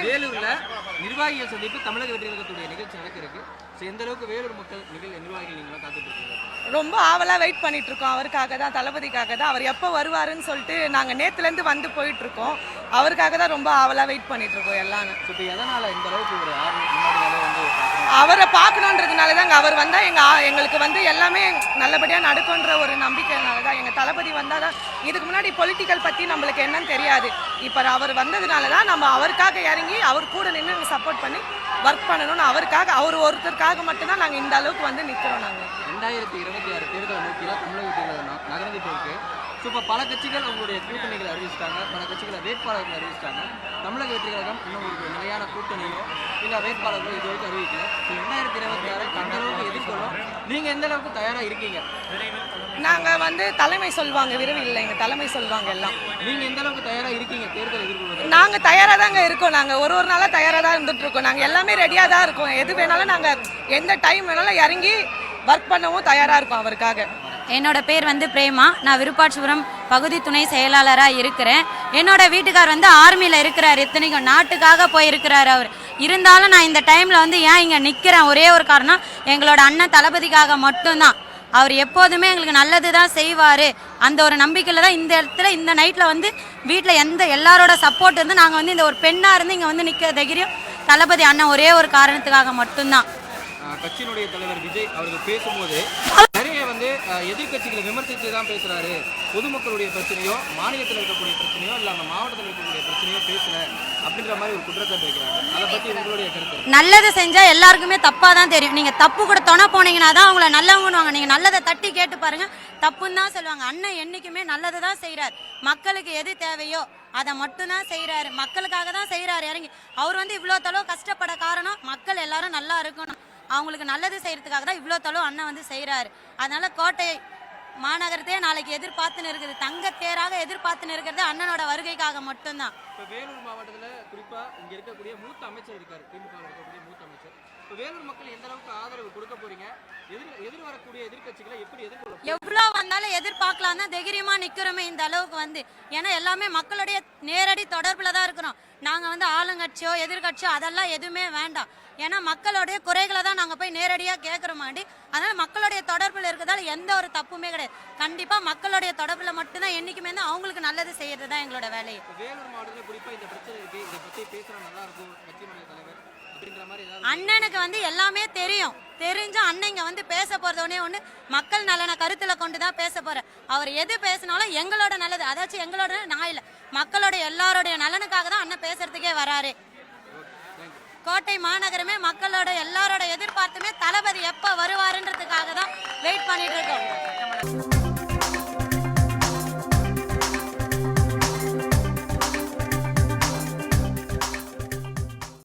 வேலூர்ல நிர்வாகிகள் சந்திப்பு தமிழக வெற்றி கழகத்துடைய நிகழ்ச்சி நடக்கிறதுக்கு எந்த அளவுக்கு வேலூர் மக்கள் நிர்வாகிகள் நீங்களும் காத்துட்டு இருக்கீங்க? ரொம்ப ஆவலா வெயிட் பண்ணிட்டு இருக்கோம். அவருக்காக தான், தளபதிக்காக தான். அவர் எப்போ வருவாருன்னு சொல்லிட்டு நாங்கள் நேற்றுலேருந்து வந்து போயிட்டு இருக்கோம். அவருக்காக தான் ரொம்ப ஆவலா வெயிட் பண்ணிட்டு இருக்கோம் எல்லாரும். இப்போ எதனால இந்த அளவுக்கு ஒரு அவரை பார்க்கணுன்றதுனால தாங்க. அவர் வந்தால் எங்களுக்கு வந்து எல்லாமே நல்லபடியாக நடக்குன்ற ஒரு நம்பிக்கைனால தான். எங்கள் தளபதி வந்தால் தான். இதுக்கு முன்னாடி பொலிட்டிக்கல் பற்றி நம்மளுக்கு என்னன்னு தெரியாது. இப்போ அவர் வந்ததுனால தான் நம்ம அவருக்காக இறங்கி அவர் கூட நின்று சப்போர்ட் பண்ணி ஒர்க் பண்ணணும்னு அவருக்காக, அவர் ஒருத்தருக்காக மட்டும்தான் நாங்கள் இந்த அளவுக்கு வந்து நிற்கிறோம். நாங்கள் 2026 தேர்தலை நோக்கி தான் தமிழக நகர்ந்துட்டு இருக்கு. ஸோ இப்போ பல கட்சிகள் அவங்களுடைய கூட்டணிகளை அறிவிச்சிட்டாங்க, பல கட்சிகளை வேட்பாளர்கள் அறிவிச்சிட்டாங்க. தமிழக வெற்றி கழகம் இன்னும் ஒரு நிலையான கூட்டணியோ இல்லை வேட்பாளர்களோ இது வரைக்கும் அறிவிக்கல. ஸோ 2026 அந்த அளவுக்கு எதிர்கொள்ளும். நீங்கள் எந்த அளவுக்கு தயாராக இருக்கீங்க? நாங்கள் வந்து தலைமை சொல்லுவாங்க, விரைவில் இல்லை, எங்கள் தலைமை சொல்லுவாங்க எல்லாம். நீங்கள் எந்த அளவுக்கு தயாராக இருக்கீங்க தேர்தல் எதிர்கொள்வது? நாங்கள் தயாராக தாங்க இருக்கோம். நாங்கள் ஒரு நாளாக தயாராக தான் இருந்துட்டு இருக்கோம். நாங்கள் எல்லாமே ரெடியாக தான் இருக்கோம். எது வேணாலும் நாங்கள் எந்த டைம் வேணாலும் இறங்கி ஒர்க் பண்ணவும் தயாராக இருக்கும் அவருக்காக. என்னோட பேர் வந்து பிரேமா. நான் விருப்பாட்சிபுரம் பகுதி துணை செயலாளராக இருக்கிறேன். என்னோட வீட்டுக்கார் வந்து ஆர்மியில் இருக்கிறார். இத்தனைக்கும் நாட்டுக்காக போயிருக்கிறார் அவர். இருந்தாலும் நான் இந்த டைமில் வந்து ஏன் இங்கே நிற்கிறேன், ஒரே ஒரு காரணம் எங்களோட அண்ணன் தளபதிக்காக மட்டும்தான். அவர் எப்போதுமே எங்களுக்கு நல்லது தான் செய்வார். அந்த ஒரு நம்பிக்கையில் தான் இந்த இடத்துல இந்த நைட்டில் வந்து வீட்டில் எல்லாரோட சப்போர்ட் இருந்து நாங்கள் வந்து இந்த ஒரு பெண்ணாக இருந்து இங்கே வந்து நிற்க தைரியம் தளபதி அண்ணன் ஒரே ஒரு காரணத்துக்காக மட்டும்தான். கட்சியினுடைய தலைவர் விஜய் அவர்கள் பேசும்போது நிறைய வந்து எதிர்கட்சிகளை விமர்சித்து தான் பேசுறாரு. பொதுமக்களுடைய பிரச்சனையோ மாநிலத்தில் இருக்கக்கூடிய பிரச்சனையோ இல்லை அந்த மாவட்டத்தில் இருக்கக்கூடிய பிரச்சனையோ பேசல அப்படின்ற மாதிரி ஒரு குற்றச்சாட்டு வைக்கிறாங்க. அதை பற்றி உங்களுடைய கருத்து? நல்லது செஞ்சா எல்லாருக்குமே தப்பாக தான் தெரியும். நீங்கள் தப்பு கூட தொண போனீங்கன்னா தான் அவங்கள நல்லவங்கன்னு. நீங்கள் நல்லதை தட்டி கேட்டு பாருங்க, தப்புன்னு தான் சொல்லுவாங்க. அண்ணன் என்னைக்குமே நல்லது தான் செய்கிறார். மக்களுக்கு எது தேவையோ அதை மட்டும்தான் செய்கிறாரு. மக்களுக்காக தான் செய்கிறாரு இறங்கி. அவர் வந்து இவ்வளோ தளவு கஷ்டப்பட காரணம் மக்கள் எல்லாரும் நல்லா இருக்கணும், அவங்களுக்கு நல்லது செய்யறதுக்காக தான் இவ்வளோ தளவு அண்ணன் வந்து செய்கிறாரு. அதனால கோட்டை மாநகரத்தையே நாளைக்கு எதிர்பார்த்துன்னு இருக்குது, தங்கத்தேராக எதிர்பார்த்துன்னு இருக்கிறது அண்ணனோட வருகைக்காக மட்டும்தான். இப்போ வேலூர் மாவட்டத்தில் குறிப்பாக இங்கே இருக்கக்கூடிய மூத்த அமைச்சர் இருக்காரு, திமுக இருக்கக்கூடிய மூத்த அமைச்சர். இப்போ வேலூர் மக்கள் எந்த அளவுக்கு ஆதரவு கொடுக்க போறீங்க? எதிர் வரக்கூடிய எதிர்கட்சிகளை எப்படி எதிர்கொள்ள? எவ்வளோ வந்தாலும் எதிர்பார்க்கலாம் தான் தைரியமா நிற்கிறோமே இந்த அளவுக்கு வந்து. ஏன்னா எல்லாமே மக்களுடைய நேரடி தொடர்பில் தான் இருக்கிறோம். நாங்கள் வந்து ஆளுங்கட்சியோ எதிர்கட்சியோ அதெல்லாம் எதுவுமே வேண்டாம். ஏன்னா மக்களுடைய குறைகளை தான் நாங்கள் போய் நேரடியாக கேட்குறோமாண்டி. அதனால் மக்களுடைய தொடர்பில் இருக்கிறதால எந்த ஒரு தப்புமே கிடையாது. கண்டிப்பாக மக்களுடைய தொடர்பில் மட்டும்தான் என்றைக்குமே தான் அவங்களுக்கு நல்லது செய்யறது தான் எங்களோட வேலையை. வேலூர் மாவட்டத்தில் குறிப்பாக இந்த பிரச்சனை இருக்குது, இதை பற்றி பேசுகிறா நல்லா இருக்கும் கட்சியினுடைய தலைவர் அப்படின்ற மாதிரி அண்ணனுக்கு வந்து எல்லாமே தெரியும். தெரிஞ்சும் அண்ணன் இங்கே வந்து பேச போகிறதோடனே ஒன்று மக்கள் நலனை கருத்தில் கொண்டு தான் பேச போகிறேன். அவர் எது பேசினாலும் எங்களோட நல்லது, அதாச்சும் எங்களோட நான் இல்லை, மக்களோட எல்லாரோடைய நலனுக்காக தான் அண்ணன் பேசுறதுக்கே வராரு. கோட்டை மாநகரமே மக்களோட எல்லாரோட எதிர்பார்த்துமே தளபதி எப்போ வருவாருன்றதுக்காக தான் வெயிட் பண்ணிட்டு இருக்கோம்.